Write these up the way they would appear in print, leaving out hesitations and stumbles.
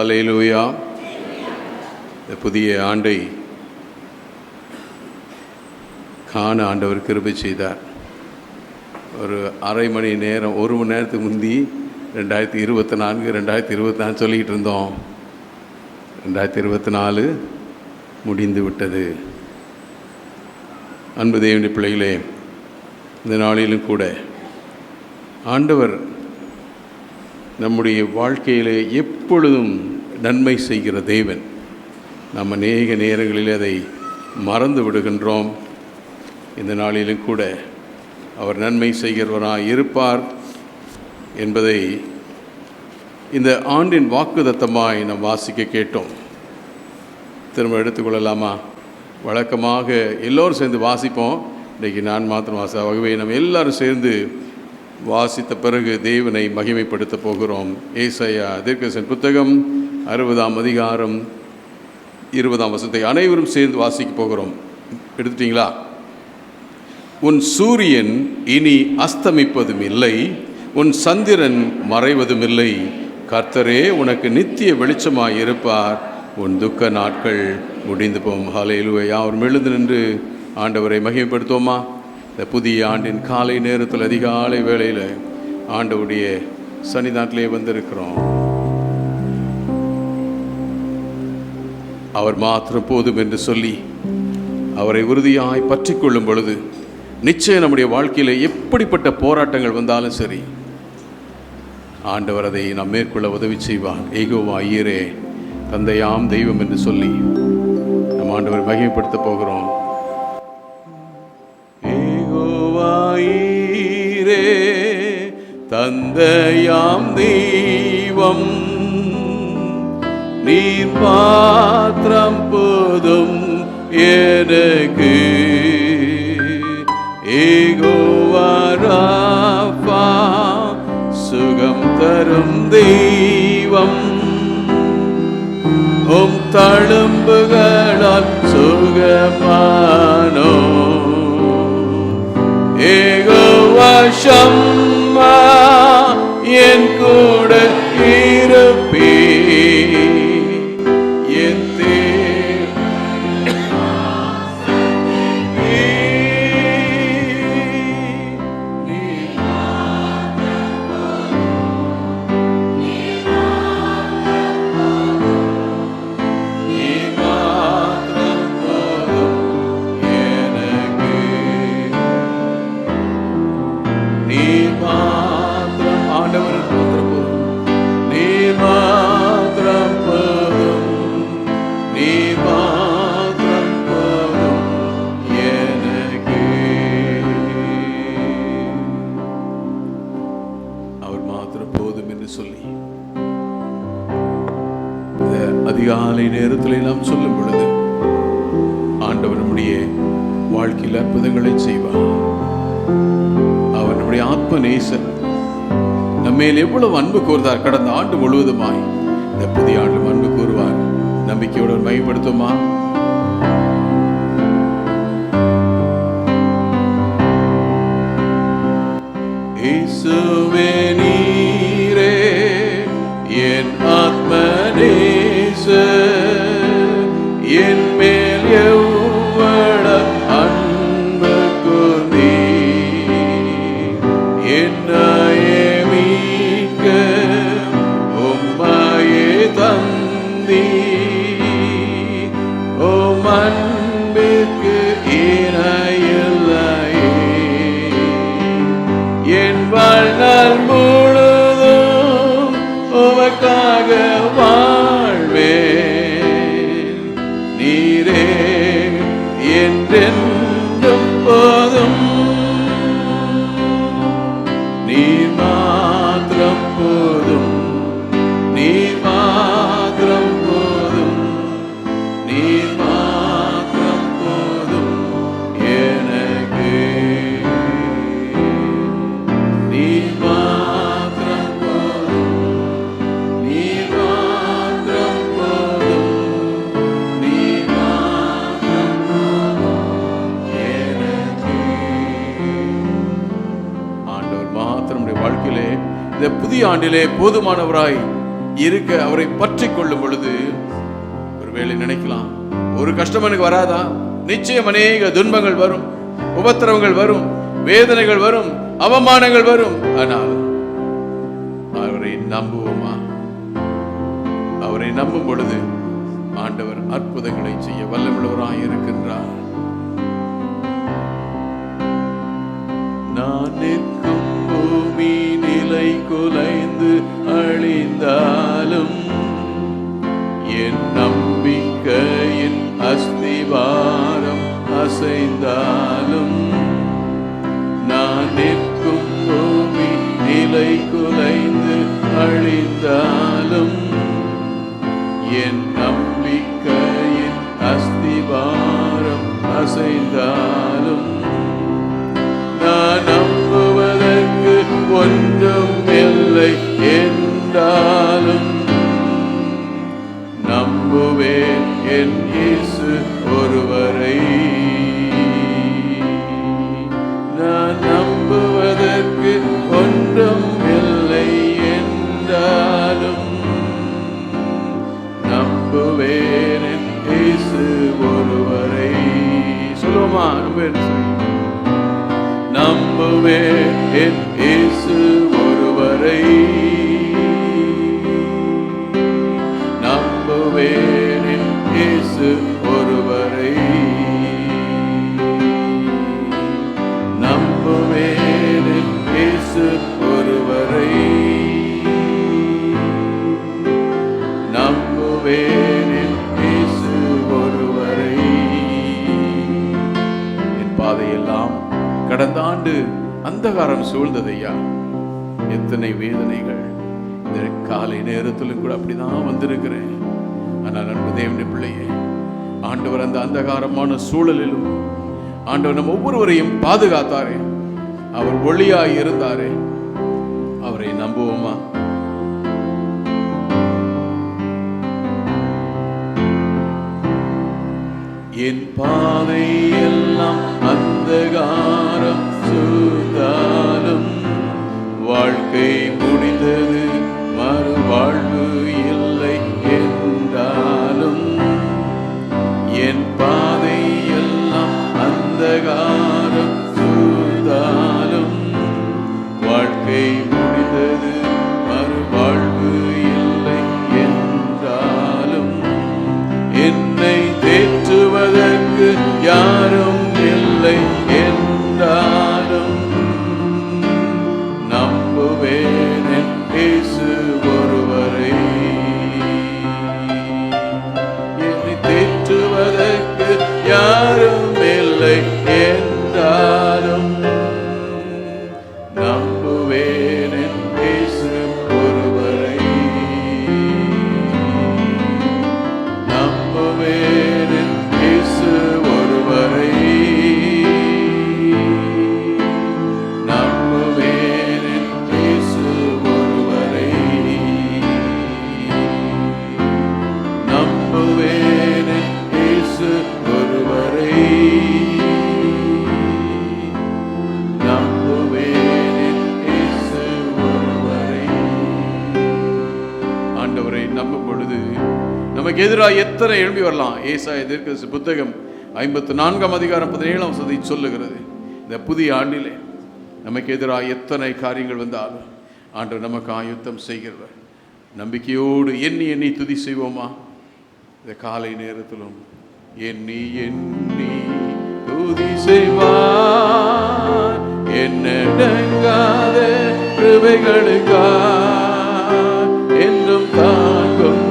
ஹல்லேலூயா. இந்த புதிய ஆண்டை காண ஆண்டவர் கிருபை செய்தார். ஒரு அரை மணி நேரம், ஒரு மணி நேரத்துக்கு முந்தி 2024 சொல்லிக்கிட்டு இருந்தோம். 2024 முடிந்து விட்டது. அன்பு தேவனுடைய பிள்ளைகளே, இந்த நாளிலும் கூட ஆண்டவர் நம்முடைய வாழ்க்கையிலே எப்பொழுதும் நன்மை செய்கிற தேவன். நம்ம அநேக நேரங்களில் அதை மறந்து விடுகின்றோம். இந்த நாளிலும் கூட அவர் நன்மை செய்கிறவராக இருப்பார் என்பதை இந்த ஆண்டின் வாக்குத்தத்தமாய் நாம் வாசிக்க கேட்டோம். திரும்ப எடுத்துக்கொள்ளலாமா? வழக்கமாக எல்லோரும் சேர்ந்து வாசிப்போம். இன்றைக்கி நான் மாத்திரம் ஆகவே நம்ம எல்லாரும் சேர்ந்து வாசித்த பிறகு தேவனை மகிமைப்படுத்த போகிறோம். ஏசாயா தீர்க்கதரிசன புத்தகம் 60ஆம் அதிகாரம் 20ஆம் வசனத்தை அனைவரும் சேர்ந்து வாசிக்க போகிறோம். எடுத்துட்டீங்களா? உன் சூரியன் இனி அஸ்தமிப்பதும் இல்லை, உன் சந்திரன் மறைவதும் இல்லை. கர்த்தரே உனக்கு நித்திய வெளிச்சமாய் இருப்பார், உன் துக்க நாட்கள் முடிந்து போகும். ஹல்லேலூயா. அவர் எழுந்து நின்று ஆண்டவரை மகிமைப்படுத்துவோமா? இந்த புதிய ஆண்டின் காலை நேரத்தில் அதிகாலை வேளையில் ஆண்டவருடைய சன்னிதானத்திலே வந்திருக்கிறோம். அவர் மாத்திரம் போதும் என்று சொல்லி அவரை உறுதியாய் பற்றி கொள்ளும் பொழுது நிச்சயம் நம்முடைய வாழ்க்கையில் எப்படிப்பட்ட போராட்டங்கள் வந்தாலும் சரி, ஆண்டவர் அதை நாம் மேற்கொள்ள உதவி செய்வார். ஏகோவா ஈரே, தந்தையாம் தெய்வம் என்று சொல்லி நம் ஆண்டவரை மகிமைப்படுத்த போகிறோம். ஏகோவா ஈரே, தந்தையாம் தெய்வம், நீர் மாத்திரம் போதும் எனக்கு. ஏகோவா ராஃபா, சுகம் தரும் தெய்வம், உம் தழும்புகளால் சுகமானோ. ஏகோவா ஷம்மா, என் கூட இருப்பீ. அதிகாலை நேரத்தில் நாம் சொல்லும் பொழுது ஆண்டவர் நம்முடைய வாழ்க்கையில் அற்புதங்களை செய்வார். அவர் நம்முடைய ஆத்ம நேசர். நம்மேல் எவ்வளவு அன்பு கூர்ந்தார் கடந்த ஆண்டு முழுவதுமாய். இந்த புதிய ஆண்டு அன்பு கூறுவார். நம்பிக்கையோடு மையப்படுத்துமா? இயேசுவே நீரே என் ஆத்ம என் மேல் எவ்வளவு அன்பு கூர்ந்தீ. என்னையே மீட்க உம்மையே தந்தீ. உம் அன்பிற்கு இணையில்லையே. என் வாழ்நாள் முழுதும் உமக்காக என்றென்றும் போதும். நீர் மாத்திரம் போதும், நீர் மாத்திரம் போதும், நீர் மாத்திரம் போதும் எனக்கு. நீர் மாத்திரம் போதும், நீர் மாத்திரம் போதும், நீர் வாழ்க்கையிலே இந்த புதிய ஆண்டிலே போதுமானவராய் இருக்க அவரை பற்றி கொள்ளும் பொழுது ஒருவேளை நினைக்கலாம், ஒரு கஷ்டம் எனக்கு வராதா? நிச்சயம் அநேக துன்பங்கள் வரும், உபத்திரவங்கள் வரும், வேதனைகள் வரும், அவமானங்கள் வரும். ஆனால் அவரை நம்புவோமா? அவரை நம்பும் பொழுது ஆண்டவர் அற்புதங்களை செய்ய வல்லமுள்ளவராய் இருக்கின்றார். நான் நிற்கும் பூமி நிலை குலைந்து அழிந்தாலும், என் நம்பிக்கையின் அஸ்திவாரம் அசைந்தாலும், நான் நிற்கும் பூமி நிலை குலைந்து அழிந்தாலும், என் நம்பிக்கையின் அஸ்திவாரம் அசைந்தாலும், நான் நம்புவதற்கு ஒன்றும் இல்லை என்றாலும், நம்புவேன் என் இயேசு ஒருவரை. நான் நம்புவதற்கு ஒன்றும் இல்லை என்றாலும், நம்புவேன் என் இயேசு ஒருவரை. சொல்லுவோமா? நம்புவேன் என் இயேசு ஒருவரை. நம்புவேன் என் இயேசு ஒருவரை. நம்புவேன் என் இயேசு ஒருவரை. நம்புவேன் என் இயேசு ஒருவரை. என் பாதையெல்லாம் கடந்த ஆண்டு அந்தகாரம் சூழ்ந்ததையா, எத்தனை வேதனைகள். இந்த காலை நேரத்திலும் கூட அப்படிதான் வந்திருக்கிறேன். ஆனால் அன்பு தேவனுடைய பிள்ளையே, ஆண்டவர் அந்த அந்தகாரமான சூழலிலும் ஆண்டவர் நம் ஒவ்வொருவரையும் பாதுகாத்தாரே. அவர் ஒளியாய் இருந்தாரே. அவரை நம்புவோமா? என் பாதை எல்லாம் அந்தகாரம் சூழ்ந்தாலும், வாழ்க்கை முடிந்தது மறுவாழ்வு இல்லை என்றாலும், என் பாதை எல்லாம் அந்தகாரம் சூழ்ந்தாலும், வாழ்க்கை முடிந்தது மறுவாழ்வு இல்லை என்றாலும், என்னை தேற்றுவதற்கு யாரும் இல்லை என்றாலும், நம்புவேன் என் இயேசு ஒருவரை. என்னை தேற்றுவதற்கு யாரும் இல்லை என்றாலும், நம்புவேன் என் இயேசு ஒருவரை. நம்புவேன் என் இயேசு ஒருவரை. நம்புவேன் என் இயேசு ஒருவரை. நம்புவேன் என் இயேசு ஒருவரை. நம்புவேன் என் இயேசு ஒருவரை. ஆண்டவரை நம்பும் பொழுது நமக்கு எதிராக எத்தனை எழும்பி வரலாம். ஏசாயா தீர்க்கதரிசி புத்தகம் 54 அதிகாரம் 17 சொல்லுகிறது. இந்த புதிய ஆண்டிலே நமக்கு எதிராக எத்தனை காரியங்கள் வந்தாலும் ஆண்டவர் நமக்கு ஆயுத்தம் செய்கிறவர். நம்பிக்கையோடு எண்ணி எண்ணி துதி செய்வோமா? இந்த காலை நேரத்திலும் எண்ணி எண்ணி துதி செய்வார். என்னடங்காத கிருபைகளுக்காக என்றும் தாங்கும்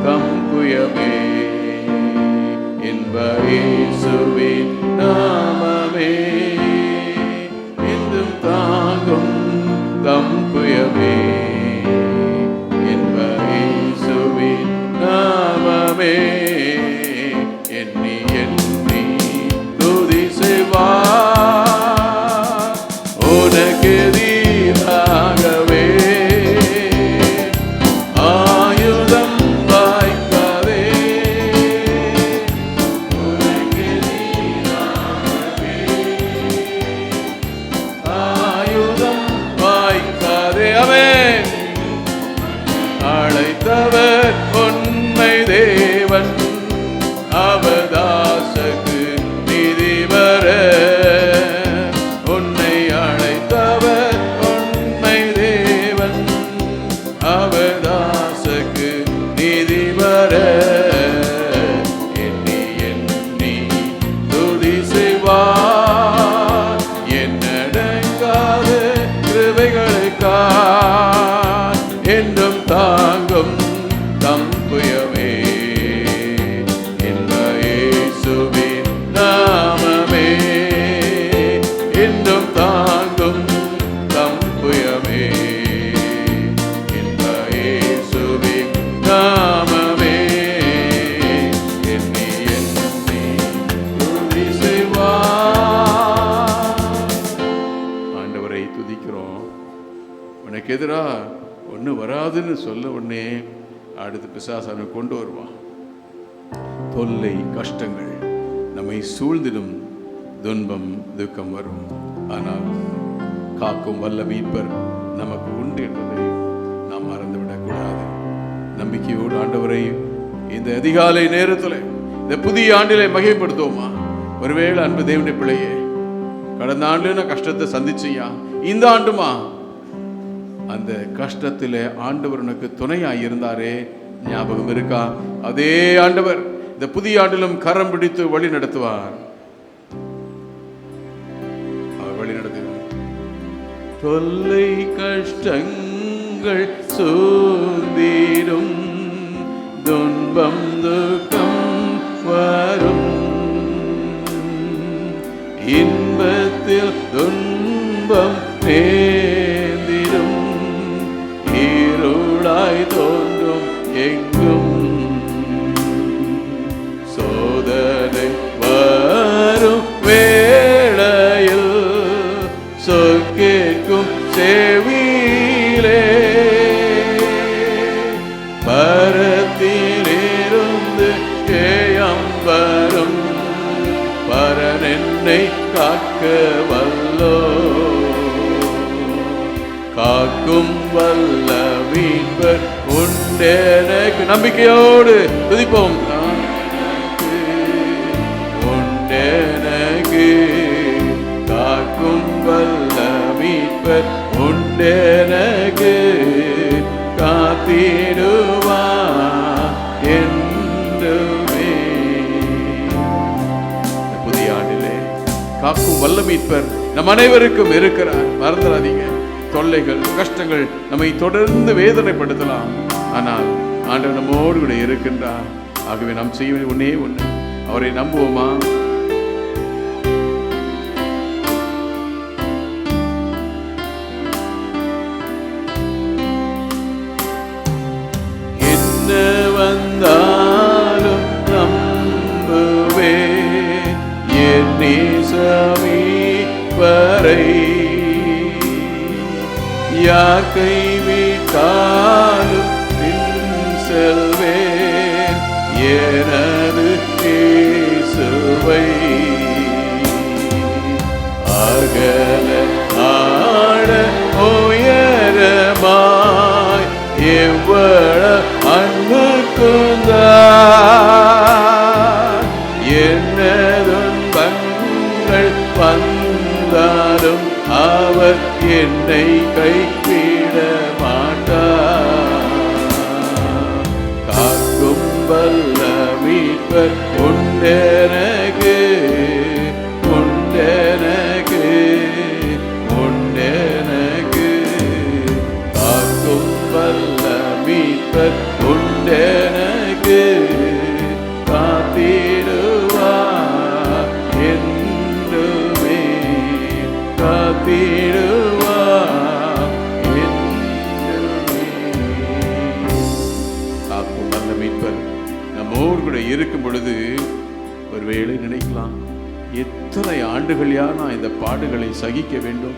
தம் குயமே. என்ப இயேசுவின் நாமமே என்றும் தாங்கும் தம் குயமே. என்ப இயேசுவின் நாமமே. எண்ணி எண்ணி துதி செய்வார். உனக்கு எதிராகவே ஆயுதம் வாய்க்காதே. உனக்கு எதிராகவே ஆயுதம் வாய்க்காதே. ஆமென். அழைத்த எனக்கு எதிராக ஒன்றும் வராதுன்னு சொல்ல உடனே அடுத்து பிசாசான கொண்டு வருவான். தொல்லை கஷ்டங்கள் நம்மை சூழ்ந்திடும், துன்பம் துக்கம் வரும். ஆனால் காக்கும் வல்ல மீட்பர் நமக்கு உண்டு என்பதை நாம் மறந்துவிடக்கூடாது. நம்பிக்கையோடு ஆண்டவரை இந்த அதிகாலை நேரத்தில் இந்த புதிய ஆண்டிலே மகிமைப்படுத்துவோமா? ஒருவேளை அன்பு தேவனுடைய பிள்ளையே, கடந்த ஆண்டு நான் கஷ்டத்தை சந்திச்சியா, இந்த ஆண்டுமா அந்த கஷ்டத்தில் ஆண்டவர் உனக்கு துணையாய் இருந்தாரே, ஞாபகம் இருக்கா? அதே ஆண்டவர் இந்த புதிய ஆண்டிலும் கரம் பிடித்து வழி நடத்துவார். அவர் வழி நடத்துவார். தொல்லை கஷ்டங்கள் சூழ்ந்திடும், துன்பம் துக்கம் வரும், இன்பத்தில் துன்பம் நேர்ந்திடும், இருளாய் தோன்றும் எங்கும் சோதனை வரும் வேளையில் சொற்கேட்கும் செவியிலே பரத்திலிருந்து ஜெயம் வரும், பரன் என்னை காக்க வல்லோ, காக்கும் வல்ல மீட்பர் உண்டெனக்கு. நம்பிக்கையோடு துதிப்போம். உண்டெனக்கு காக்கும் வல்ல மீட்பர் உண்டெனக்கு, காத்திடுவா என்றுமே. புதிய ஆண்டிலே காக்கும் வல்ல மீட்பர் நம் அனைவருக்கும் இருக்கிறார். மறந்துடாதீங்க. தொல்லைகள் கஷ்டங்கள் நம்மை தொடர்ந்து வேதனைப்படுத்தலாம், ஆனால் ஆண்டவர் நம்மோடு கூட இருக்கின்றார். ஆகவே நாம் செய்ய வேண்டிய ஒன்னே ஒன்று, அவரை நம்புவோமா? என்ன வந்தாலும் நம்புவே என் நேசமே வரை, யார் கைவிட்டாலும் பின் செல்வேன் எனது இயேசுவை. அகல ஆழ உயரமாய் எவ்வளவு அன்பு கூர்ந்தார், என்ன துன்பங்கள் வந்தாலும் அவர் என்னை கைவிட மாட்டார். காக்கும் வல்ல மீட்பர் உண்டெனக்கு, உண்டெனக்கு, உண்டெனக்கு. காக்கும் வல்ல மீட்பர் உண்டெனக்கு, காத்திடுவார் என்றுமே, காத்திடுவார் என்றுமே. காக்கும் வல்ல மீட்பர் நம்மோடு கூட இருக்கும் பொழுது ஒருவேளை நினைக்கலாம், எத்தனை ஆண்டுகள் நான் இந்த பாடுகளை சகிக்க வேண்டும்,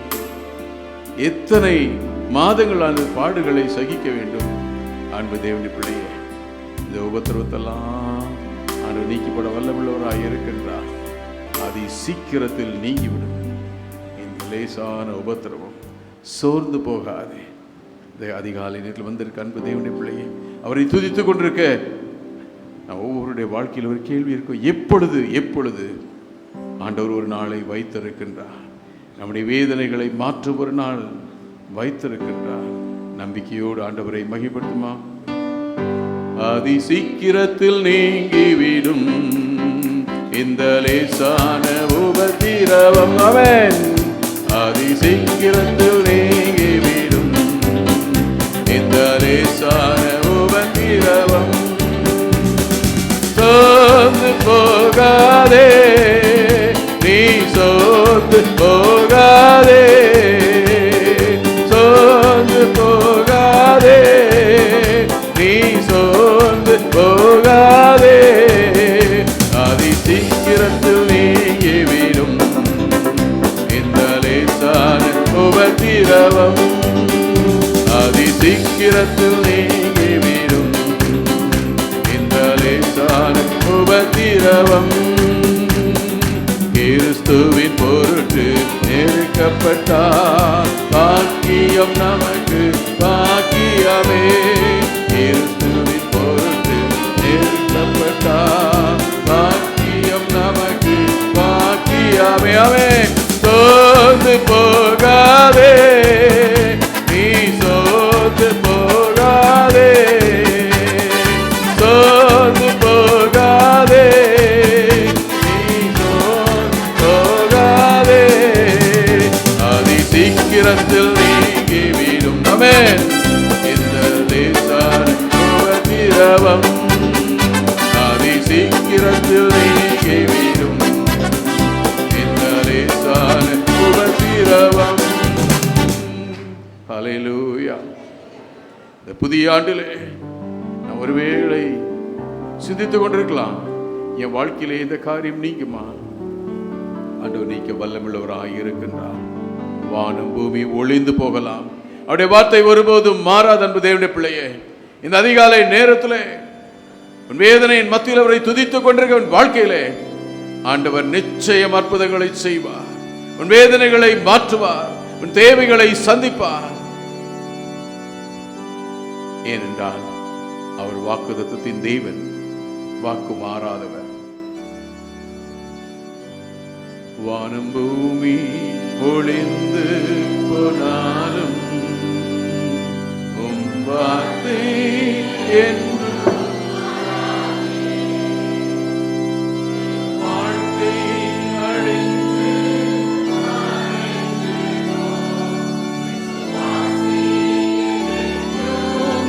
எத்தனை மாதங்கள் அந்த பாடுகளை சகிக்க வேண்டும். அன்பு தேவனுடைய பிள்ளையே, இந்த உபத்திரவத்தெல்லாம் ஆண்டவர் நீக்கப்பட வல்லமுள்ளவராய் இருக்கின்றார். அதை சீக்கிரத்தில் நீங்கிவிடும். இந்த லேசான உபத்திரவம் சோர்ந்து போகாதே. இந்த அதிகாலை நேரத்தில் வந்திருக்க அன்பு தேவனுடைய பிள்ளையே, அவரை துதித்து கொண்டிருக்க நான் ஒவ்வொருடைய வாழ்க்கையில் ஒரு கேள்வி இருக்கும், எப்பொழுது எப்பொழுது ஆண்டவர் ஒரு நாளை வைத்திருக்கின்றார், நம்முடைய வேதனைகளை மாற்றும் ஒரு நாள் வைத்திருக்கின்றார். நம்பிக்கையோடு ஆண்டவரை மகிமைப்படுத்துமா? அதி சீக்கிரத்தில் நீங்கிவிடும் இந்த லேசான உபத்திரவம், அவன் அதி சீக்கிரத்தில் நீங்கிவிடும் இந்த லேசான உபத்திரவம். சோர்ந்து போகாதே, நீ சோர்ந்து போகாதே, சோர்ந்து போகாதே, நீ சோர்ந்து போகாதே. அதி சீக்கிரத்தில் நீங்கிவிடும் இந்த லேசான உபத்திரவம், சீக்கிரத்தில் நீங்கிவிடும் இந்த லேசான உபத்திரவம். கிறிஸ்துவின் பொருட்டு நெருக்கப்பட்டார் பாக்கியம் நமக்கு பாக்கியமே. கிறிஸ்துவின் பொருட்டு நெருக்கப்பட்டார் பாக்கியம் நமக்கு பாக்கியமே. அவே சோர்ந்து போகாதே, நீ சோர்ந்து போகாதே, சோர்ந்து போகாதே, சீக்கிரத்தில் நீங்கிவிடும் நம்மே இந்த லேசான உபத்திரவம். அதி சீக்கிரத்தில் நீங்கிவிடும் இந்த லேசான உபத்திரவம். ஹல்லேலூயா. இந்த புதிய ஆண்டிலே நான் ஒருவேளை சிந்தித்துக் கொண்டிருக்கலாம், என் வாழ்க்கையிலே இந்த காரியம் நீங்குமா? ஆண்டவர் நீக்க வல்லமுள்ளவராக இருக்கின்றார். வானம் பூமி ஒளிந்து போகலாம், அவருடைய வார்த்தை ஒருபோதும் மாறாது. அன்பு தேவனுடைய பிள்ளையே, இந்த அதிகாலை நேரத்திலே உன் வேதனையின் மத்தியில் அவரை துதித்துக் கொண்டிருக்க உன் வாழ்க்கையிலே ஆண்டவர் நிச்சயம் அற்புதங்களை செய்வார். உன் வேதனைகளை மாற்றுவார், உன் தேவைகளை சந்திப்பார். ஏனென்றால் அவர் வாக்குத்தத்தத்தின் தேவன், வாக்கு மாறாதவர். வானம் பூமி ஒளிந்து போனாலும் உம் வார்த்தை என்று வாழ்க்கை அழிந்து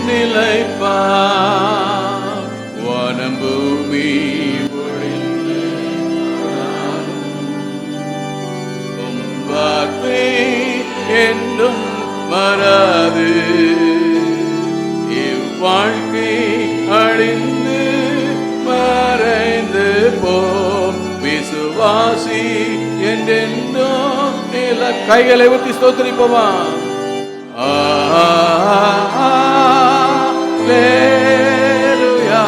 நிலைப்பார். வானம் பூமி என்றும் மறாது, இவ்வாழ்க்கை அழிந்து மறைந்து போம் விசுவாசி என்றென்னோ நில. கைகளை ஊற்றி ஸ்தோத்திரிப்போமா? அல்லேலூயா,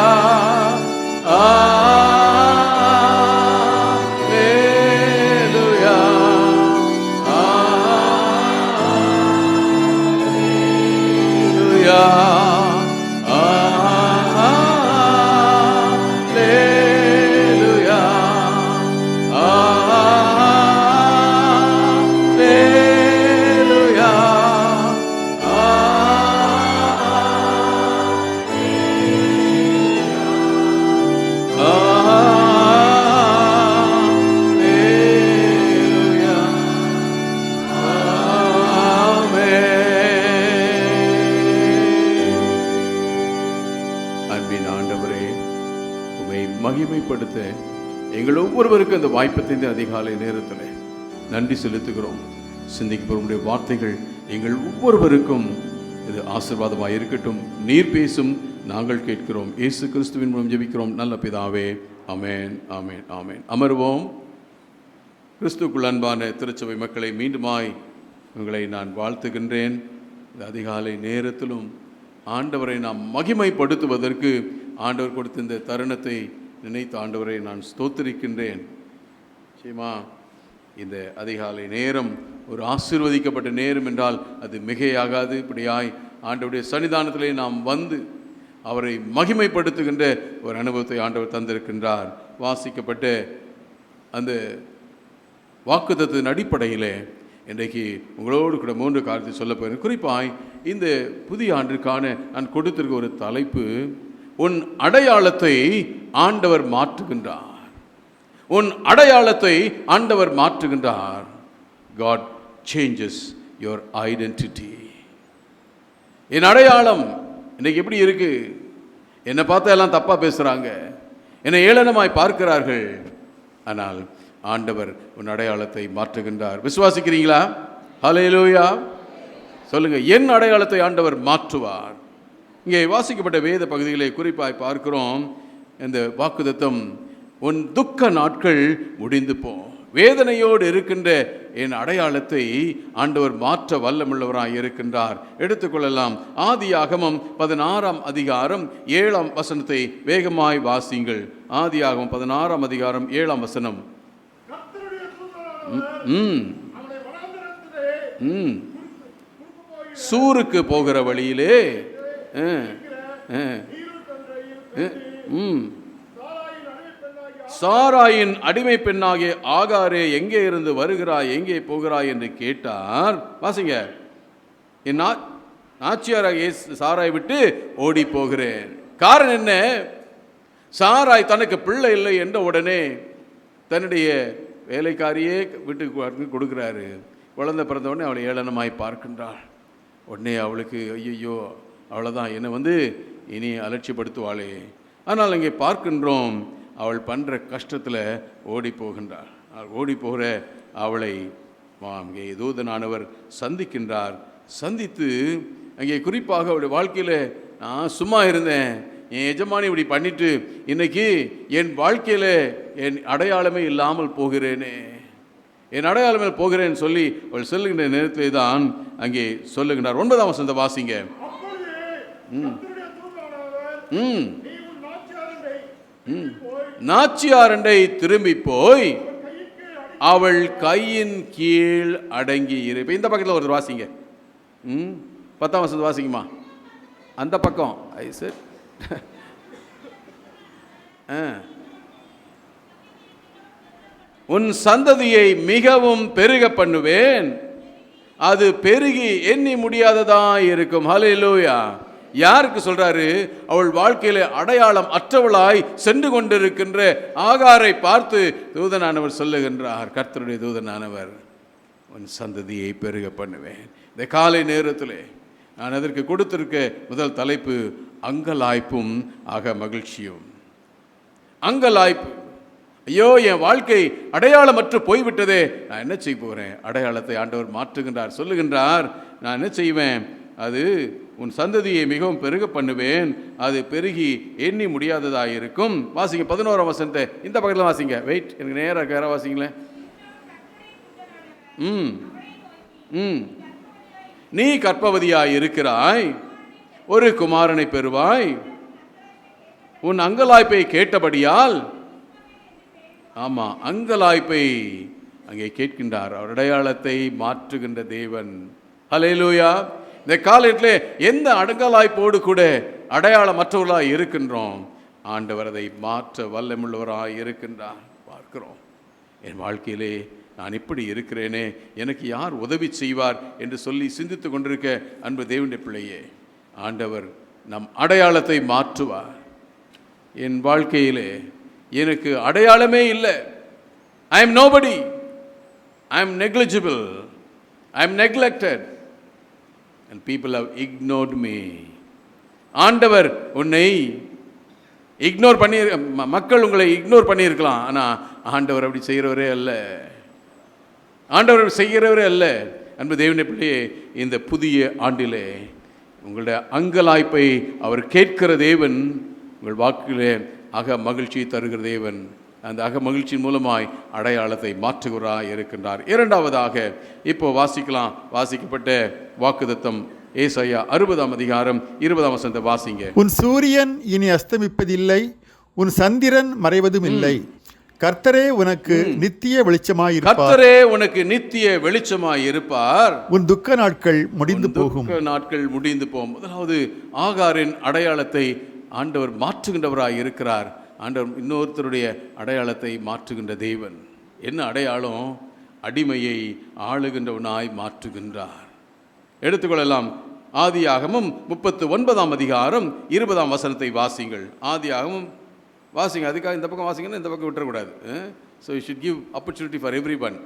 மகிமைப்படுத்த எங்கள் ஒவ்வொருவருக்கும் அந்த வாய்ப்பை அதிகாலை நேரத்தில் நன்றி செலுத்துகிறோம். சிந்திக்கப்படும் வார்த்தைகள் எங்கள் ஒவ்வொருவருக்கும் இது ஆசீர்வாதமாக இருக்கட்டும். நீர் பேசும், நாங்கள் கேட்கிறோம். இயேசு கிறிஸ்துவின் மூலம் ஜெபிக்கிறோம் நல்ல பிதாவே. ஆமென், ஆமென், ஆமென். அமர்வோம். கிறிஸ்துவுக்குள் அன்பான திருச்சபை மக்களை மீண்டுமாய் உங்களை நான் வாழ்த்துகின்றேன். இந்த அதிகாலை நேரத்திலும் ஆண்டவரை நாம் மகிமைப்படுத்துவதற்கு ஆண்டவர் கொடுத்த இந்த தருணத்தை நினைத்து ஆண்டவரை நான் ஸ்தோத்திரிக்கின்றேன். நிச்சயமா இந்த அதிகாலை நேரம் ஒரு ஆசீர்வதிக்கப்பட்ட நேரம் என்றால் அது மிகையாகாது. இப்படியாய் ஆண்டவருடைய சன்னிதானத்திலே நாம் வந்து அவரை மகிமைப்படுத்துகின்ற ஒரு அனுபவத்தை ஆண்டவர் தந்திருக்கின்றார். வாசிக்கப்பட்ட அந்த வாக்குத்தத்தின் அடிப்படையில் இன்றைக்கு உங்களோடு கூட 3 காரியத்தை சொல்ல போகிறேன். குறிப்பாய் இந்த புதிய ஆண்டிற்கான நான் கொடுத்திருக்க ஒரு தலைப்பு, உன் அடையாளத்தை ஆண்டவர் மாற்றுகின்றார். உன் அடையாளத்தை ஆண்டவர் மாற்றுகின்றார். God changes your identity. என் அடையாளம் இன்னைக்கு எப்படி இருக்கு? என்னை பார்த்தா எல்லாம் தப்பா பேசுறாங்க, என்னை ஏளனமாய் பார்க்கிறார்கள். ஆனால் ஆண்டவர் உன் அடையாளத்தை மாற்றுகின்றார். விசுவாசிக்கிறீங்களா? ஹல்லேலூயா சொல்லுங்க. என் அடையாளத்தை ஆண்டவர் மாற்றுவார். இங்கே வாசிக்கப்பட்ட வேத பகுதிகளை குறிப்பாய் பார்க்கிறோம். இந்த வாக்குத்தத்தம், உன் துக்க நாட்கள் முடிந்து போ. வேதனையோடு இருக்கின்ற என் அடையாளத்தை ஆண்டவர் மாற்ற வல்லமுள்ளவராய் இருக்கின்றார். எடுத்துக்கொள்ளலாம். ஆதியாகமம் 16ஆம் அதிகாரம் 7ஆம் வசனத்தை வேகமாய் வாசிங்கள். ஆதியாகமம் 16ஆம் அதிகாரம் 7ஆம் வசனம். சூருக்கு போகிற வழியிலே சாராயின் அடிமை பெண்ணாகிய ஆகாரே, எங்கே இருந்து வருகிறாய், எங்கே போகிறாய் என்று கேட்டார். வாசிங்க. என் நாச்சியாராகிய சாராய் விட்டு ஓடி போகிறேன். காரணம் என்ன? சாராய் தனக்கு பிள்ளை இல்லை என்ற உடனே தன்னுடைய வேலைக்காரியே வீட்டுக்கு கொடுக்குறாரு. குழந்தை பிறந்த உடனே அவளை ஏளனமாய் பார்க்கின்றாள். உடனே அவளுக்கு ஐயோ அவ்வளோதான், என்னை இனி அலட்சியப்படுத்துவாளே. ஆனால் இங்கே பார்க்கின்றோம், அவள் பண்ணுற கஷ்டத்தில் ஓடி போகின்றாள். ஓடி போகிற அவளை அங்கே தூதனானவர் சந்திக்கின்றார். சந்தித்து அங்கே குறிப்பாக அவளுடைய வாழ்க்கையில், நான் சும்மா இருந்தேன், என் எஜமானி இப்படி பண்ணிட்டு இன்னைக்கு என் வாழ்க்கையில் என் அடையாளமே இல்லாமல் போகிறேனே, என் அடையாளமே போகிறேன்னு சொல்லி அவள் சொல்லுகின்ற நேரத்திலே தான் அங்கே சொல்லுகின்றார். 9ஆம் வசனத்தை வாசிங்க. நாச்சியாரண்டை திரும்பி போய் அவள் கையின் கீழ் அடங்கி இரு. இப்போ இந்த பக்கத்தில் ஒருத்தர் வாசிங்க. 10ஆம் வசனத்தை வாசிங்கம்மா. அந்த பக்கம் உன் சந்ததியை மிகவும் பெருக பண்ணுவேன், அது பெருகி எண்ணி முடியாததா இருக்கும். ஹல்லேலூயா. யாருக்கு சொல்றாரு? அவள் வாழ்க்கையில அடையாளம் அற்றவளாய் சென்று கொண்டிருக்கின்ற ஆகாரை பார்த்து தூதனானவர் சொல்லுகின்றார். கர்த்தருடைய தூதனானவர், உன் சந்ததியை பெருக பண்ணுவேன். இந்த காலை நேரத்தில் நான் அதற்கு கொடுத்திருக்க முதல் தலைப்பு அங்கலாய்ப்பும் ஆக மகிழ்ச்சியும். அங்கலாய்ப்பு. ஐயோ, என் வாழ்க்கை அடையாளமற்று போய்விட்டதே, நான் என்ன செய்ய போகிறேன்? அடையாளத்தை ஆண்டவர் மாற்றுகின்றார். சொல்லுகின்றார், நான் என்ன செய்வேன்? அது உன் சந்ததியை மிகவும் பெருக பண்ணுவேன், அது பெருகி எண்ணி முடியாததாக இருக்கும். வாசிங்க 11ஆம் வசனத்தை இந்த பக்கத்தில் வாசிங்க. வெயிட், எனக்கு நேராக யாராக வாசிங்களேன். நீ கர்ப்பவதியாய் இருக்கிறாய், ஒரு குமாரனை பெறுவாய், உன் அங்கலாய்ப்பை கேட்டபடியால். ஆமா, அங்கலாய்ப்பை அங்கே கேட்கின்றார். அவர் அடையாளத்தை மாற்றுகின்ற தேவன். ஹல்லேலூயா. இந்த காலத்தில் எந்த அங்கலாய்ப்போடு கூட அடையாளமற்றவர்களாய் இருக்கின்றோம், ஆண்டவர் அதை மாற்ற வல்லமுள்ளவராய் இருக்கின்றார். பார்க்கிறோம், என் வாழ்க்கையிலே நான் இப்படி இருக்கிறேனே, எனக்கு யார் உதவி செய்வார் என்று சொல்லி சிந்தித்து கொண்டிருக்க அன்பு தேவனுடைய பிள்ளையே, ஆண்டவர் நம் அடையாளத்தை மாற்றுவார். என் வாழ்க்கையிலே எனக்கு அடையாளமே இல்லை. I am nobody, I am negligible, I am neglected and people have ignored me. ஆண்டவர் உன்னை இக்னோர் பண்ணி, மக்கள் உங்களை இக்னோர் பண்ணியிருக்கலாம், ஆனால் ஆண்டவர் அப்படி செய்கிறவரே அல்ல. ஆண்டவர் செய்கிறவரே அல்ல. அன்பு தேவனுடைய பிள்ளையே, இந்த புதிய ஆண்டிலே உங்களுடைய அங்கலாய்ப்பை அவர் கேட்கிற தேவன், உங்கள் வாக்கிலே அக மகிழ்ச்சியை தருகிற தேவன். அந்த அக மகிழ்ச்சியின் மூலமாய் அடையாளத்தை மாற்றுகிறாய் இருக்கின்றார். இரண்டாவதாக இப்போ வாசிக்கலாம், வாசிக்கப்பட்ட வாக்குத்தத்தம் ஏசாயா 60ஆம் அதிகாரம் 20ஆம் வசனத்தை வாசிங்க. உன் சூரியன் இனி அஸ்தமிப்பதில்லை, உன் சந்திரன் மறைவதும் இல்லை, கர்த்தரே உனக்கு நித்திய வெளிச்சமாய் இருப்பார். கர்த்தரே உனக்கு நித்திய வெளிச்சமாய் இருப்பார். உன் துக்க நாட்கள் முடிந்து போகும். துக்க நாட்கள் முடிந்து போகும். முதலாவது ஆகாரின் அடையாளத்தை ஆண்டவர் மாற்றுகின்றவராய் இருக்கிறார். ஆண்டவர் இன்னொருத்தருடைய அடையாளத்தை மாற்றுகின்ற தேவன். என்ன அடையாளம்? அடிமையை ஆளுகின்றவனாய் மாற்றுகின்றார். எடுத்துக்கொள்ளலாம். ஆதியாகமம் 39ஆம் அதிகாரம் 20ஆம் வசனத்தை வாசிங்கள். ஆதியாகமம் வாசிங்க. அதுக்காக இந்த பக்கம் வாசிங்கன்னா இந்த பக்கம் விட்டுறக்கூடாது. So you should give opportunity for every one.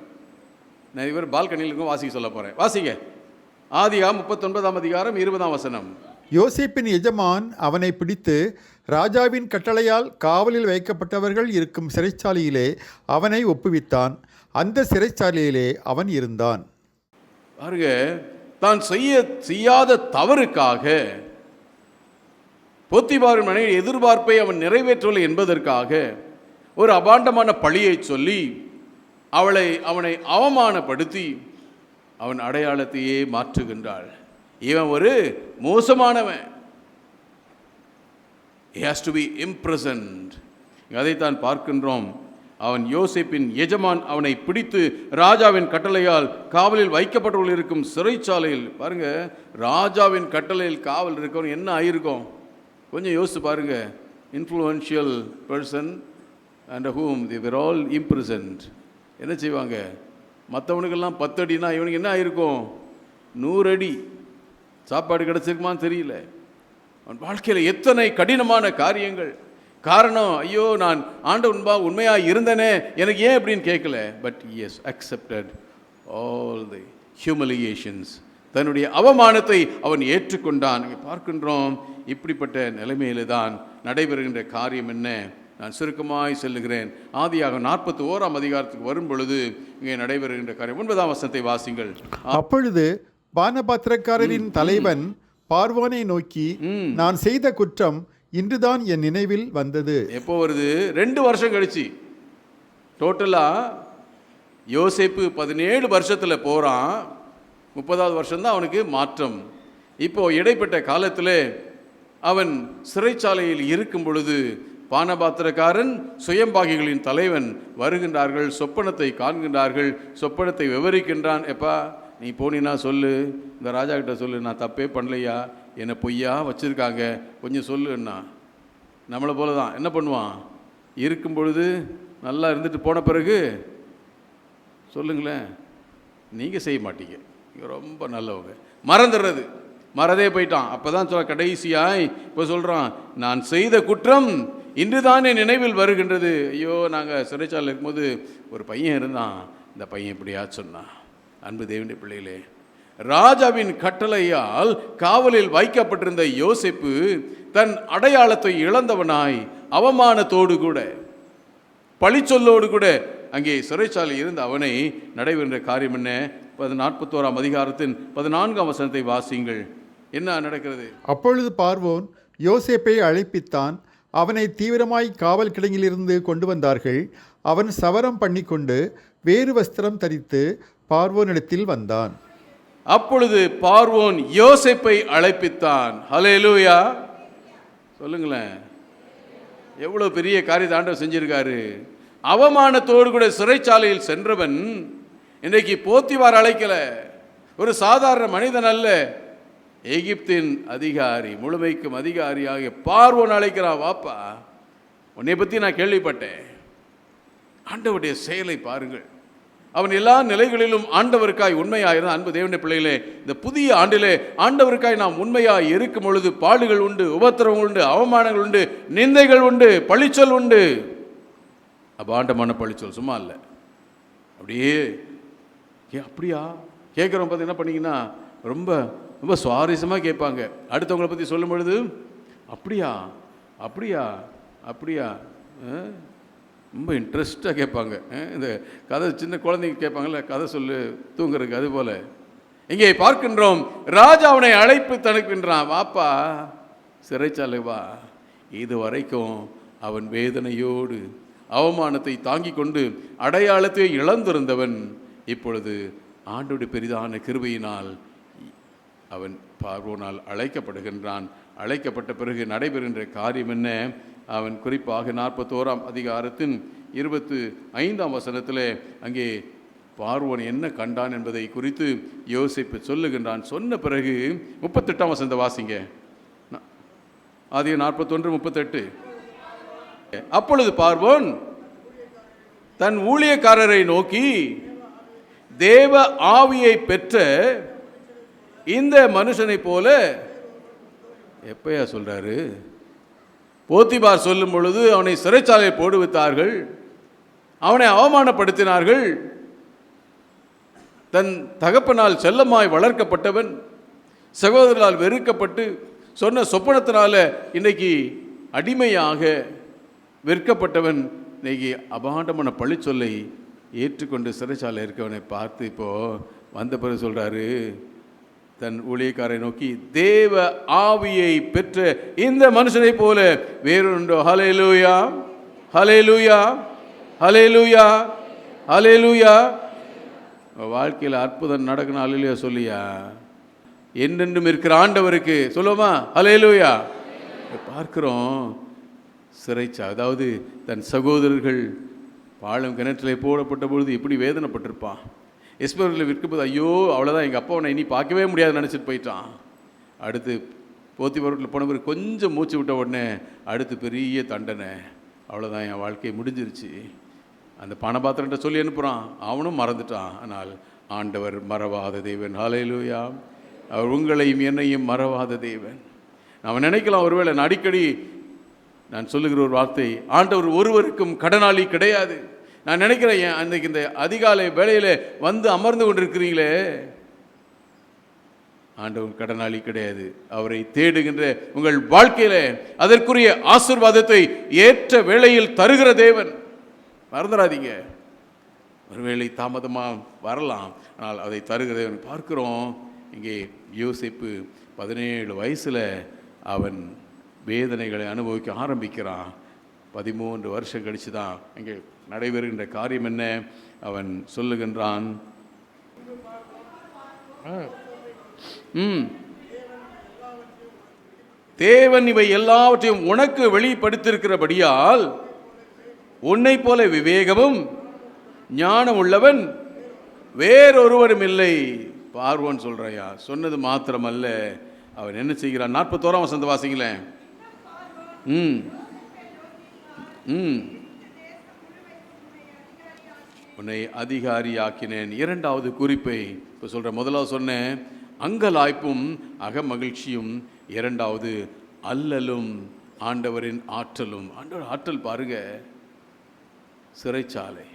நான் இவர் பால்கனியில் இருக்கும் வாசிக்க சொல்ல போகிறேன். வாசிங்க. ஆதியாகமம் 39ஆம் அதிகாரம் 20ஆம் வசனம். யோசேப்பின் எஜமான் அவனை பிடித்து ராஜாவின் கட்டளையால் காவலில் வைக்கப்பட்டவர்கள் இருக்கும் சிறைச்சாலையிலே அவனை ஒப்புவித்தான். அந்த சிறைச்சாலையிலே அவன் இருந்தான். பாருங்க, தான் செய்யாத தவறுக்காக போத்திபாரின் மனைவி எதிர்பார்ப்பை அவன் நிறைவேற்றவில்லை என்பதற்காக ஒரு அபாண்டமான பழியை சொல்லி அவனை அவமானப்படுத்தி அவன் அடையாளத்தையே மாற்றுகின்றாள். இவன் ஒரு மோசமானவன். He has to be imprisoned. அதைத்தான் பார்க்கின்றோம். அவன் யோசேப்பின் எஜமான் அவனை பிடித்து ராஜாவின் கட்டளையால் காவலில் வைக்கப்பட்டவர்கள் இருக்கும் சிறைச்சாலையில், பாருங்க, ராஜாவின் கட்டளையில் காவல் இருக்கவன் என்ன ஆயிருக்கும் கொஞ்சம் யோசிச்சு பாருங்க. Influential person and whom they were all imprisoned. என்ன செய்வாங்க? மற்றவனுக்கெல்லாம் 10 அடினா இவனுக்கு என்ன ஆயிருக்கும்? 100 அடி. சாப்பாடு கிடச்சிருக்குமான்னு தெரியல. அவன் வாழ்க்கையில் எத்தனை கடினமான காரியங்கள். காரணம், ஐயோ நான் ஆண்டவன் உண்மையாக இருந்தனே, எனக்கு ஏன் அப்படின்னு கேட்கல. But he has accepted all the humiliations. தன்னுடைய அவமானத்தை அவன் ஏற்றுக்கொண்டான். பார்க்கின்றோம். இப்படிப்பட்ட நிலைமையில தான் நடைபெறுகின்ற காரியம் என்ன? நான் சுருக்கமாய் சொல்லுகிறேன். ஆதியாக 41ஆம் அதிகாரத்துக்கு வரும் பொழுது இங்கே நடைபெறுகின்ற காரியம் 9ஆம் வசனத்தை வாசிங்கள். அப்பொழுது பானபாத்திரக்காரரின் தலைவன் பார்வோனை நோக்கி, நான் செய்த குற்றம் இன்றுதான் என் நினைவில் வந்தது. எப்போ வருது? 2 வருஷம் கழிச்சு. டோட்டலா யோசேப்பு 17 வருஷத்துல போறான். 30வது வருஷம்தான் அவனுக்கு மாற்றம். இப்போ இடைப்பட்ட காலத்தில் அவன் சிறைச்சாலையில் இருக்கும் பொழுது பானபாத்திரக்காரன் சுயம்பாகிகளின் தலைவன் வருகின்றார்கள். சொப்பனத்தை காண்கின்றார்கள். சொப்பனத்தை விவரிக்கின்றான். எப்பா நீ போனீன்னா சொல்லு, இந்த ராஜா கிட்ட சொல்லு, நான் தப்பே பண்ணலையா, என்னை பொய்யா வச்சுருக்காங்க, கொஞ்சம் சொல்லுன்னா. நம்மளை போல தான் என்ன பண்ணுவான்? இருக்கும் பொழுது நல்லா இருந்துட்டு போன பிறகு சொல்லுங்களேன், நீங்கள் செய்ய மாட்டீங்க, நீங்கள் ரொம்ப நல்லவங்க, மறந்துடுறது. மறதே போயிட்டான். அப்போ தான் சொல்ல கடைசியாய் இப்போ சொல்கிறான், நான் செய்த குற்றம் இன்று தான் என் நினைவில் வருகின்றது. ஐயோ, நாங்கள் சிறைச்சாலையில் இருக்கும்போது ஒரு பையன் இருந்தான், இந்த பையன் இப்படியா சொன்னான். அன்பு தேவனுடைய பிள்ளைகளே, ராஜாவின் கட்டளையால் காவலில் வைக்கப்பட்டிருந்த யோசேப்பு தன் அடையாளத்தை இழந்தவனாய் அவமானத்தோடு கூட பழிச்சொல்லோடு கூட அங்கே சிறைச்சாலையில் இருந்த அவனை நடைபெறுகின்ற காரியம் என்ன? 41ஆம் அதிகாரத்தின் 14ஆம் வசனத்தை வாசியுங்கள். என்ன நடக்கிறது? அப்பொழுது பார்வோன் யோசேப்பை அழைப்பித்தான். அவனை தீவிரமாய் காவல் கிடங்கிலிருந்து கொண்டு வந்தார்கள். அவன் சவரம் பண்ணிக்கொண்டு வேறு வஸ்திரம் தரித்து பார்வோனிடத்தில் வந்தான். அப்பொழுது பார்வோன் யோசேப்பை அழைப்பித்தான். ஹல்லேலூயா சொல்லுங்களேன். எவ்வளவு பெரிய காரியத்தை ஆண்டவர் செஞ்சிருக்காரு. அவமானத்தோடு கூட சிறைச்சாலையில் சென்றவன் இன்றைக்கு போத்திபார் அழைக்கல, ஒரு சாதாரண மனிதன் அல்ல, எகிப்தின் அதிகாரி, முழுமைக்கும் அதிகாரியாக பார்வோன் அழைக்கிறான். வாப்பா, உன்னை பற்றி நான் கேள்விப்பட்டேன். ஆண்டவருடைய செயலை பாருங்கள். அவன் எல்லா நிலைகளிலும் ஆண்டவருக்காய் உண்மையாயிருந்தான். அன்பு தேவனுடைய பிள்ளைகளே, இந்த புதிய ஆண்டிலே ஆண்டவருக்காய் நாம் உண்மையாய் இருக்கும் பொழுது பாடுகள் உண்டு, உபத்திரவங்கள் உண்டு, அவமானங்கள் உண்டு, நிந்தைகள் உண்டு, பழிச்சொல் உண்டு. அபாண்டமான பழிச்சொல் சும்மா இல்லை. அப்படியே அப்படியா கேட்குறவங்க பார்த்து என்ன பண்ணிங்கன்னா ரொம்ப ரொம்ப சுவாரஸ்யமாக கேட்பாங்க. அடுத்தவங்களை பற்றி சொல்லும் பொழுது அப்படியா அப்படியா அப்படியா ரொம்ப இன்ட்ரெஸ்டாக கேட்பாங்க. இந்த கதை சின்ன குழந்தைங்க கேட்பாங்கல்ல, கதை சொல்லு தூங்குறதுக்கு, அது போல் இங்கே பார்க்கின்றோம். ராஜா அவனை அழைப்பு தடுக்கின்றான். வாப்பா சிறைச்சாலை வா. இது வரைக்கும் அவன் வேதனையோடு அவமானத்தை தாங்கி கொண்டு அடையாளத்தை இழந்திருந்தவன் இப்பொழுது ஆண்டோடு பெரிதான கிருபையினால் அவன் பார்வோனால் அழைக்கப்படுகின்றான். அழைக்கப்பட்ட பிறகு நடைபெறுகின்ற காரியம் என்ன? அவன் குறிப்பாக 41ஆம் அதிகாரத்தின் 25ஆம் வசனத்தில் அங்கே பார்வோன் என்ன கண்டான் என்பதை குறித்து யோசேப்பு சொல்லுகின்றான். சொன்ன பிறகு 38ஆம் வசனத்தை வாசிங்க. ஆதி 41:38. அப்பொழுது பார்வோன் தன் ஊழியக்காரரை நோக்கி, தேவ ஆவியை பெற்ற இந்த மனுஷனை போல, எப்பயா சொல்றாரு? போத்திபார் சொல்லும் பொழுது அவனை சிறைச்சாலையில் போடு வைத்தார்கள், அவனை அவமானப்படுத்தினார்கள். தன் தகப்பனால் செல்லமாய் வளர்க்கப்பட்டவன், சகோதரரால் வெறுக்கப்பட்டு சொன்ன சொப்பனத்தினால இன்னைக்கு அடிமையாக விற்கப்பட்டவன் இன்னைக்கு அபாண்டமான பழிச்சொல்லை ஏற்றுக்கொண்டு சிறைச்சாலை இருக்கவனை பார்த்து இப்போ வந்த பிறகு சொல்றாரு தன் ஊழியக்காரை நோக்கி, தேவ ஆவியை பெற்ற இந்த மனுஷனை போல வேறொன்றோ. ஹல்லேலூயா, ஹல்லேலூயா, ஹல்லேலூயா. ஹல்லேலூயா. வாழ்க்கையில் அற்புதம் நடக்கணும். ஹல்லேலூயா சொல்லியா. என்றென்றும் இருக்கிற ஆண்டவருக்கு சொல்லுவோமா? ஹல்லேலூயா. பார்க்கிறோம் சிறைச்சா, அதாவது தன் சகோதரர்கள் பாழும் கிணற்றிலே போடப்பட்ட பொழுது எப்படி வேதனைப்பட்டிருப்பான். எஸ்பரில் விற்கும்போது ஐயோ அவ்வளோதான், எங்கள் அப்பா உன்னை இனி பார்க்கவே முடியாதுன்னு நினச்சிட்டு போயிட்டான். அடுத்து போத்திபாரத்தில் போன பிறகு கொஞ்சம் மூச்சு விட்ட உடனே அடுத்து பெரிய தண்டனை, அவ்வளோதான் என் வாழ்க்கை முடிஞ்சிருச்சு. அந்த பணபாத்திரன்ட்ட சொல்லி அனுப்புகிறான், அவனும் மறந்துட்டான். ஆனால் ஆண்டவர் மறவாத தேவன். ஹல்லேலூயா. அவர் உங்களையும் என்னையும் மறவாத தேவன். நாம் நினைக்கலாம் ஒருவேளை, நான் அடிக்கடி நான் சொல்லுகிற ஒரு வார்த்தை, ஆண்டவர் ஒருவருக்கும் கடனாளி கிடையாது. நான் நினைக்கிறேன், அன்றைக்கு இந்த அதிகாலை வேளையில் வந்து அமர்ந்து கொண்டிருக்கிறீங்களே, ஆண்டவர் கடனாளி கிடையாது. அவரை தேடுகின்ற உங்கள் வாழ்க்கையில் அதற்குரிய ஆசீர்வாதத்தை ஏற்ற வேளையில் தருகிற தேவன். மறந்துடாதீங்க. ஒருவேளை தாமதமாக வரலாம், ஆனால் அதை தருகிற தேவன். பார்க்கிறோம் இங்கே யோசேப்பு 17 வயசில் அவன் வேதனைகளை அனுபவிக்க ஆரம்பிக்கிறான். 13 வருஷம் கழித்து தான் இங்கே நடைபெறுகின்ற காரியம் என்ன? அவன் சொல்லுகின்றான், தேவன் இவை எல்லாவற்றையும் உனக்கு வெளிப்படுத்தியிருக்கிறபடியால் உன்னை போல விவேகமும் ஞானம் உள்ளவன் வேறொருவரும் இல்லை. பார்வோன் சொல்றையா, சொன்னது மாத்திரமல்ல, அவன் என்ன செய்கிறான்? 41ஆம் வசனத்தை வாசிங்களேன். உன்னை அதிகாரியாக்கினேன். இரண்டாவது குறிப்பை இப்போ சொல்ற. முதலாவது சொன்னேன் அங்கலாய்ப்பும் அகமகிழ்ச்சியும், இரண்டாவது அல்லலும் ஆண்டவரின் ஆற்றலும். ஆண்டவர் ஆற்றல் பாருங்க. சிறைச்சாலை,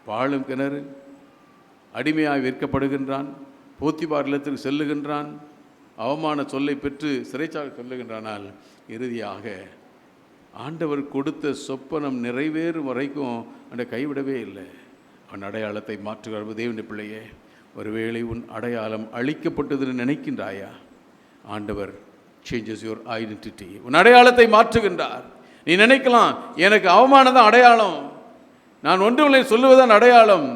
பாழும் கிணறு, அடிமையாய் விற்கப்படுகின்றான், போத்திபார் இல்லத்திற்கு செல்லுகின்றான், அவமான சொல்லை பெற்று சிறைச்சாலை செல்லுகின்றானால் இறுதியாக ஆண்டவர் கொடுத்த சொப்பனம் நிறைவேறும் வரைக்கும் அவனை கைவிடவே இல்லை. அவன் அடையாளத்தை மாற்றுகிற தேவனுடைய பிள்ளையே, ஒருவேளை உன் அடையாளம் அழிக்கப்பட்டதுன்னு நினைக்கின்றாயா? ஆண்டவர் சேஞ்சஸ் யுவர் ஐடென்டிட்டி. உன் அடையாளத்தை மாற்றுகின்றார். நீ நினைக்கலாம், எனக்கு அவமானம் தான் அடையாளம், நான் ஒன்றுமில்லை சொல்லுவதுதான் அடையாளம்.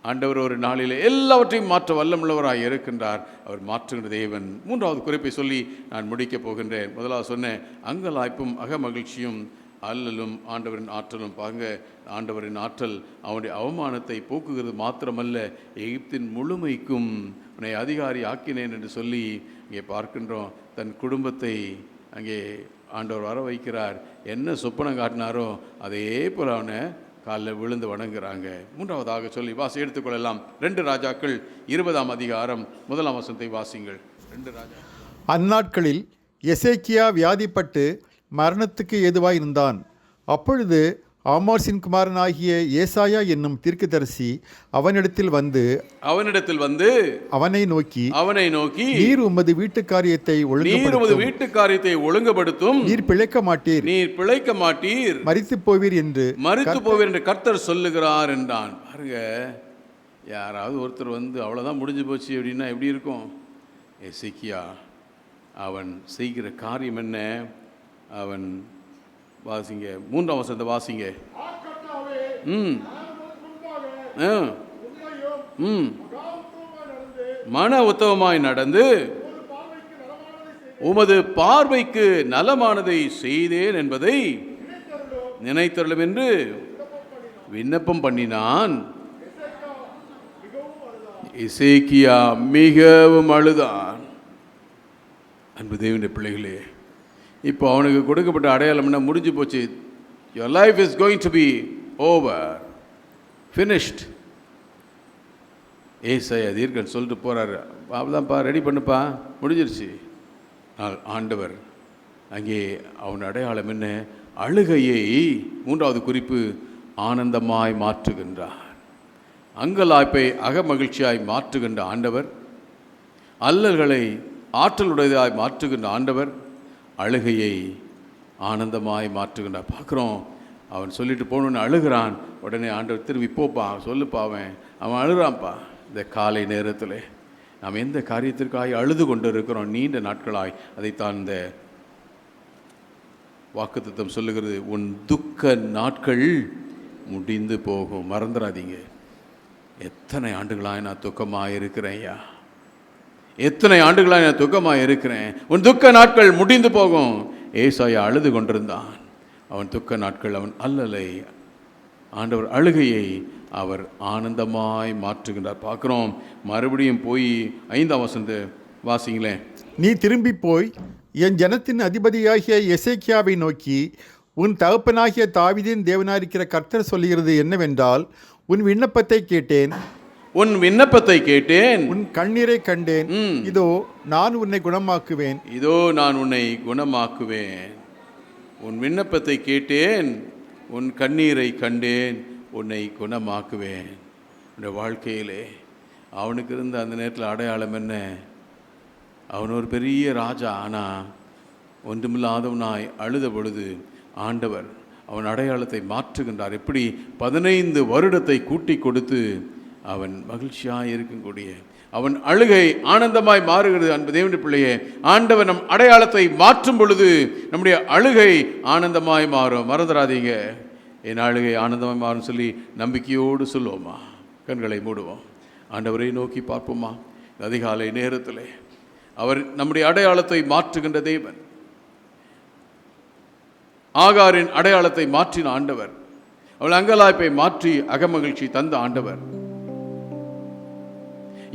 ஆண்டவர் ஒரு நாளில் எல்லாவற்றையும் மாற்ற வல்லமுள்ளவராய் இருக்கின்றார். அவர் மாற்றுகின்ற தேவன். மூன்றாவது குறிப்பை சொல்லி நான் முடிக்கப் போகின்றேன். முதலாவது சொன்ன அங்கலாய்ப்பும் அகமகிழ்ச்சியும் அல்லலும் ஆண்டவரின் ஆற்றலும். பாருங்க, ஆண்டவரின் ஆற்றல் அவனுடைய அவமானத்தை போக்குகிறது மாத்திரமல்ல, எகிப்தின் முழுமைக்கும் உன்னை அதிகாரி ஆக்கினேன் என்று சொல்லி இங்கே பார்க்கின்றோம். தன் குடும்பத்தை அங்கே ஆண்டவர் வர வைக்கிறார். என்ன சொப்பனம் காட்டினாரோ அதே போல் அவனை காலில் விழுந்து வணங்குறாங்க. மூன்றாவதாக சொல்லி எடுத்துக்கொள்ளலாம். 2 ராஜாக்கள் 20ஆம் அதிகாரம் 1ஆம் வசனத்தை வாசிங்கள். 2 ராஜா. அந்நாட்களில் எசேக்கியா வியாதிப்பட்டு மரணத்துக்கு ஏதுவாய் இருந்தான். அப்பொழுது ஆமோஸின் குமாரனாகிய ஏசாயா என்னும் தீர்க்கதரிசி அவனிடத்தில் வந்து அவனை நோக்கி நீர் உமது வீட்டு காரியத்தை ஒழுங்குபடுத்தும், நீர் பிழைக்க மாட்டீர், மரித்து போவீர் என்று கர்த்தர் சொல்லுகிறார் என்றான். பாருங்க, யாராவது ஒருத்தர் வந்து அவ்வளோதான் முடிஞ்சு போச்சு அப்படின்னா எப்படி இருக்கும்? எசேக்கியா அவன் செய்கிற காரியம் என்ன? அவன் வாசிங்க, 3ஆம் வசனத்தை வாசிங்க. மன உத்தமமாய் நடந்து உமது பார்வைக்கு நலமானதை செய்தேன் என்பதை நினைத்தருளும் என்று விண்ணப்பம் பண்ணினான். எசேக்கியா மிகவும் அழுதான். அன்பு தேவனுடைய பிள்ளைகளே, இப்போ அவனுக்கு கொடுக்கப்பட்ட அடையாளம்னா முடிஞ்சு போச்சு. Your life is going to be over, finished. ஏசாயா தீர்க்கன் சொல்லிட்டு போகிறாரு, அவ்வளோதான்ப்பா, ரெடி பண்ணுப்பா, முடிஞ்சிருச்சு. ஆண்டவர் அங்கே அவன் அடையாளம் என்ன? அழுகையை, 3வது குறிப்பு, ஆனந்தமாய் மாற்றுகின்றார். அங்கலாய்ப்பை அகமகிழ்ச்சியாய் மாற்றுகின்ற ஆண்டவர், அல்லல்களை ஆற்றலுடையதாய் மாற்றுகின்ற ஆண்டவர், அழுகையை ஆனந்தமாய் மாற்றுகின்றார். பார்க்குறோம், அவன் சொல்லிட்டு போகணுன்னு அழுகிறான். உடனே ஆண்டவர் திரும்பி போப்பா, சொல்லுப்பா, அவன் அழுகிறான்ப்பா. இந்த காலை நேரத்தில் நாம் எந்த காரியத்திற்காக அழுது கொண்டு இருக்கிறோம் நீண்ட நாட்களாய், அதைத்தான் இந்த வாக்குத்தத்தம் சொல்லுகிறது. உன் துக்க நாட்கள் முடிந்து போகும். மறந்துடாதீங்க. எத்தனை ஆண்டுகளாக நான் துக்கமாக இருக்கிறேன் ஐயா, எத்தனை ஆண்டுகளாக நான் துக்கமாக இருக்கிறேன். உன் துக்க நாட்கள் முடிந்து போகும். ஏசாயா அழுது கொண்டிருந்தான். அவன் துக்க நாட்கள், அவன் அல்லலை, ஆண்டவர் அழுகையை அவர் ஆனந்தமாய் மாற்றுகின்றார். பார்க்குறோம். மறுபடியும் போய் 5ஆம் வசனத்தை வாசிங்களேன். நீ திரும்பி போய் என் ஜனத்தின் அதிபதியாகிய எசேக்கியாவை நோக்கி, உன் தகப்பனாகிய தாவீதின் தேவனாயிருக்கிற கர்த்தர் சொல்லுகிறது என்னவென்றால், உன் விண்ணப்பத்தை கேட்டேன், உன் விண்ணப்பத்தை கேட்டேன், உன் கண்ணீரை கண்டேன். இதோ நான் உன்னை குணமாக்குவேன். இதோ நான் உன்னை குணமாக்குவேன். உன் விண்ணப்பத்தை கேட்டேன், உன் கண்ணீரை கண்டேன், உன்னை குணமாக்குவேன். உன்னுடைய வாழ்க்கையிலே அவனுக்கு இருந்த அந்த நேரத்தில் அடையாளம் என்ன? அவன் ஒரு பெரிய ராஜா. ஆனால் ஒன்றுமில்லாதவனாய் அழுத பொழுது ஆண்டவர் அவன் அடையாளத்தை மாற்றுகின்றார். எப்படி 15 வருடத்தை கூட்டி கொடுத்து அவன் மகிழ்ச்சியாக இருக்கக்கூடிய அவன் அழுகை ஆனந்தமாய் மாறுகிறது. அன்பு தேவனுடைய பிள்ளையே, ஆண்டவர் நம் அடையாளத்தை மாற்றும் பொழுது நம்முடைய அழுகை ஆனந்தமாய் மாறும். மறந்துடாதீங்க, என் அழுகை ஆனந்தமாய் மாறும் சொல்லி நம்பிக்கையோடு சொல்லுவோமா? கண்களை மூடுவோம். ஆண்டவரை நோக்கி பார்ப்போமா? அதிகாலை நேரத்தில் அவர் நம்முடைய அடையாளத்தை மாற்றுகின்ற தேவன். ஆகாரின் அடையாளத்தை மாற்றின ஆண்டவர், அவள் அங்கலாய்ப்பை மாற்றி அகமகிழ்ச்சி தந்த ஆண்டவர்.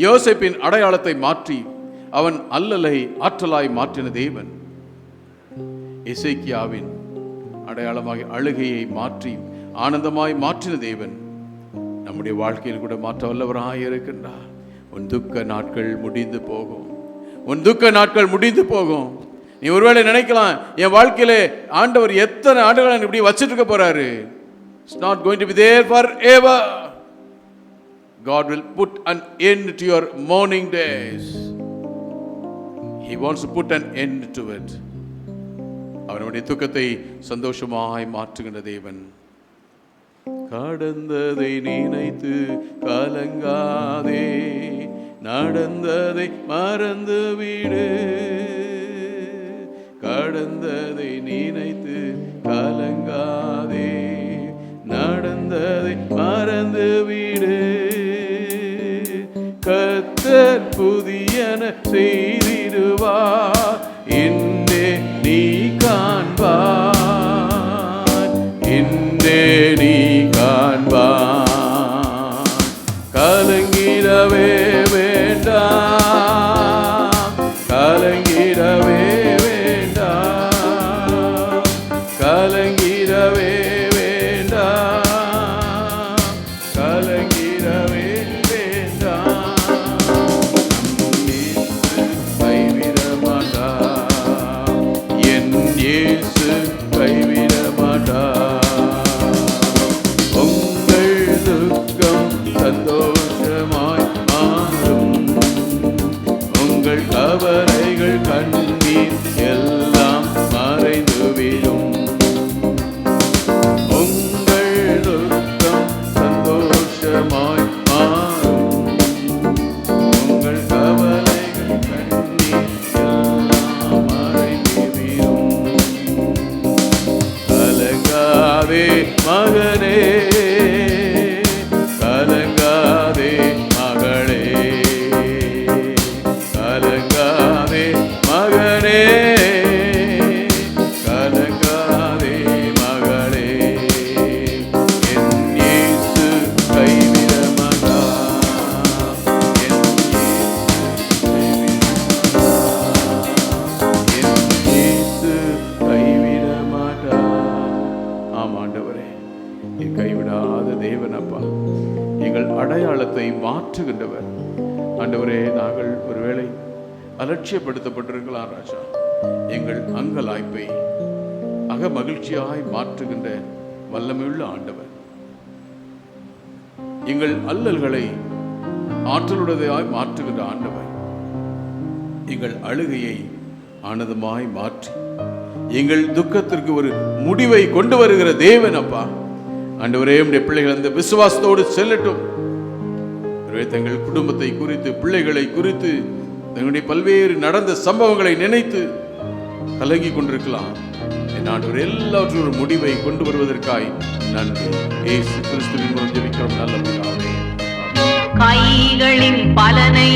யோசேப்பின் அடையாளத்தை மாற்றி அவன் அல்லலை ஆற்றலாய் மாற்றின தேவன். எசேக்கியாவின் அடையாளமாக அழுகையை மாற்றி ஆனந்தமாய் மாற்றின தேவன் நம்முடைய வாழ்க்கையில் கூட மாற்ற வல்லவராய் இருக்கின்றார். உன் துக்க நாட்கள் முடிந்து போகும். உன் துக்க நாட்கள் முடிந்து போகும். நீ ஒருவேளை நினைக்கலாம், என் வாழ்க்கையிலே ஆண்டவர் எத்தனை ஆண்டுகள் இப்படி வச்சிட்டு இருக்க போறாரு. It's not going to be there forever. God will put an end to your mourning days. He wants to put an end to it. அவனுடைய துக்கத்தை சந்தோஷமாய் மாற்றுகின்ற தேவன். கடந்ததை நினைத்து கலங்காதே, நடந்ததை மறந்து விடு. கடந்ததை நினைத்து கலங்காதே, நடந்ததை மறந்து விடு. கர்த்தர் புதியன செய்திடுவார், என்னே நீ காண்பாய், என்னே நீ காண்பாய். கலங்கிடவே வேண்டாம், கலங்கிடவே வேண்டாம், கலங்கிடவே வேண்டாம், கலங்கிடவே வேண்டாம். இயேசு கைவிட மாட்டார், என் இயேசு கைவிட மாட்டார். உங்கள் துக்கம் சந்தோஷமாய் மாறும், உங்கள் கவலைகள் கண்ணீர் எல்லாம் மறைந்துவிடும். உங்கள் துக்கம் சந்தோஷமாய் மாறும், உங்கள் கவலைகள் கண்ணீர் எல்லாம் மறைந்துவிடும். கலங்காதே மகனே, கலங்காதே மகளே, கலங்காதே மகனே, கலங்காதே மகளே. என் இயேசு கைவிட மாட்டார், என் இயேசு கைவிட மாட்டார். ஆம் ஆண்டவரே, என் கைவிடாத தேவன் அப்பா, எங்கள் அடையாளத்தை மாற்றுகின்றவர். ஆண்டவரே, நாங்கள் ஒருவேளை அலட்சியப்படுத்தப்பட்டிருக்கலாம் ராஜா. எங்கள் அங்கலாய்ப்பை அகமகிழ்ச்சியாய் மாற்றுகின்ற வல்லமையுள்ள ஆண்டவர். எங்கள் அல்லல்களை ஆற்றலுடையதாய் மாற்றுகின்ற ஆண்டவர். எங்கள் அழுகையை ஆனந்தமாய் மாற்றி எங்கள் துக்கத்திற்கு ஒரு முடிவை கொண்டு வருகிற தேவன் அப்பா. ஆண்டவரே, உம்முடைய பிள்ளைகள் அந்த விசுவாசத்தோடு செல்லட்டும். தங்கள் குடும்பத்தை குறித்து, பிள்ளைகளை குறித்து, தங்களுடைய பல்வேறு நடந்த சம்பவங்களை நினைத்து கலங்கி கொண்டிருக்கலாம். ஆண்டவர் எல்லாவற்றும் ஒரு முடிவை கொண்டு வருவதற்காய் நன்றி. இயேசு கிறிஸ்துவின் மூலம் ஜெபிக்கிறோம் நல்ல பிதாவே. கைகளின் பலனை